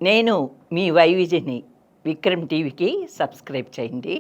నేను మీ వైవిజని విక్రమ్ టీవీకి సబ్స్క్రైబ్ చేయండి.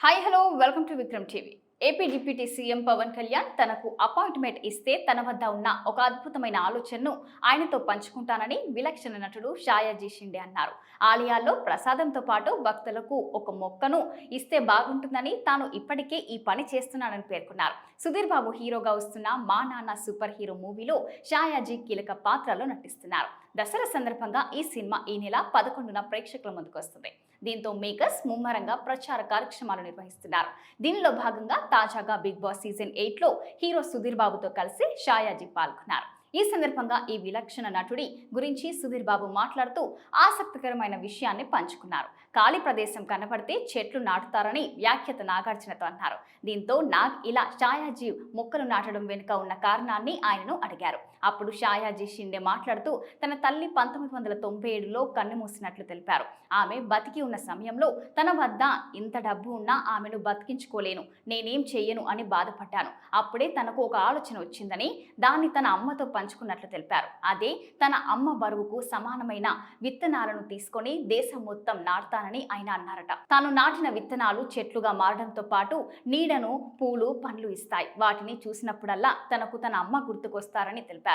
Hi hello welcome to Vikram TV. AP deputy CM Pawan Kalyan తనకు అపాయింట్మెంట్ ఇస్తే తన వద్ద ఉన్న ఒక అద్భుతమైన ఆలోచనను ఆయనతో పంచుకుంటానని విలక్షణ నటుడు షాయాజీ షిండే అన్నారు. ఆలయాల్లో ప్రసాదంతో పాటు భక్తులకు ఒక మొక్కను ఇస్తే బాగుంటుందని తాను ఇప్పటికే ఈ పని చేస్తున్నానని పేర్కొన్నారు. సుధీర్ బాబు హీరోగా వస్తున్న మా నాన్న సూపర్ హీరో మూవీలో షాయాజీ కీలక పాత్రలో నటిస్తున్నారు. దసరా సందర్భంగా ఈ సినిమా ఈ నెల 11న ప్రేక్షకుల ముందుకు వస్తుంది. దీంతో మేకర్స్ ముమ్మరంగా ప్రచార కార్యక్రమాలు నిర్వహిస్తున్నారు. దీనిలో భాగంగా తాజాగా బిగ్ బాస్ సీజన్ 8లో హీరో సుధీర్ బాబుతో కలిసి షాయాజీ పాల్గొన్నారు. ఈ సందర్భంగా ఈ విలక్షణ నటుడి గురించి సుధీర్ బాబు మాట్లాడుతూ ఆసక్తికరమైన విషయాన్ని పంచుకున్నారు. ఖాళీ ప్రదేశం కనపడితే చెట్లు నాటుతారని వ్యాఖ్యత నాగార్జునతో అన్నారు. దీంతో నాగ్ ఇలా షాయాజీ మొక్కలు నాటడం వెనుక ఉన్న కారణాన్ని ఆయనను అడిగారు. అప్పుడు షాయాజీ షిండే మాట్లాడుతూ తన తల్లి 1997లో కన్నుమూసినట్లు తెలిపారు. ఆమె బతికి ఉన్న సమయంలో తన వద్ద ఇంత డబ్బు ఉన్నా ఆమెను బతికించుకోలేను, నేనేం చెయ్యను అని బాధపడ్డాను. అప్పుడే తనకు ఒక ఆలోచన వచ్చిందని దాన్ని తన అమ్మతో పంచుకున్నట్లు తెలిపారు. అదే తన అమ్మ బరువుకు సమానమైన విత్తనాలను తీసుకొని దేశం మొత్తం నాటుతానని ఆయన అన్నారట. తాను నాటిన విత్తనాలు చెట్లుగా మారడంతో పాటు నీడను, పూలు, పండ్లు ఇస్తాయి. వాటిని చూసినప్పుడల్లా తనకు తన అమ్మ గుర్తుకొస్తారని తెలిపారు.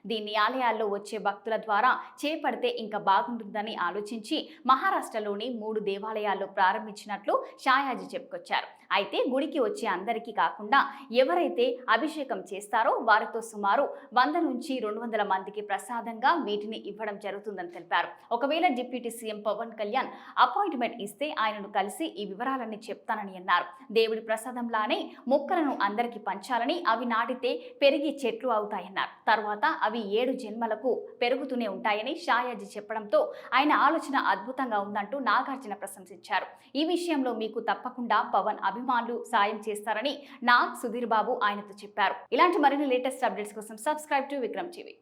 దీన్ని ఆలయాల్లో వచ్చే భక్తుల ద్వారా చేపడితే ఇంకా బాగుంటుందని ఆలోచించి మహారాష్ట్రలోని 3 దేవాలయాల్లో ప్రారంభించినట్లు షాయాజీ చెప్పుకొచ్చారు. అయితే గుడికి వచ్చే అందరికీ కాకుండా ఎవరైతే అభిషేకం చేస్తారో వారితో సుమారు 100 నుంచి 200 మందికి ప్రసాదంగా వీటిని ఇవ్వడం జరుగుతుందని తెలిపారు. ఒకవేళ deputy CM Pawan Kalyan appointment ఇస్తే ఆయనను కలిసి ఈ వివరాలన్నీ చెప్తానని అన్నారు. దేవుడి ప్రసాదంలానే మొక్కలను అందరికీ పంచాలని, అవి నాటితే పెరిగి చెట్లు అవుతాయన్నారు. తర్వాత అవి 7 జన్మలకు పెరుగుతూనే ఉంటాయని షాయాజీ చెప్పడంతో ఆయన ఆలోచన అద్భుతంగా ఉందంటూ నాగార్జున ప్రశంసించారు. ఈ విషయంలో మీకు తప్పకుండా పవన్ అభిమానులు సాయం చేస్తారని నాగ్, సుధీర్ బాబు ఆయనతో చెప్పారు. ఇలాంటి మరిన్ని లేటెస్ట్ అప్డేట్స్ కోసం సబ్స్క్రైబ్ టు విక్రమ్ టీవీ.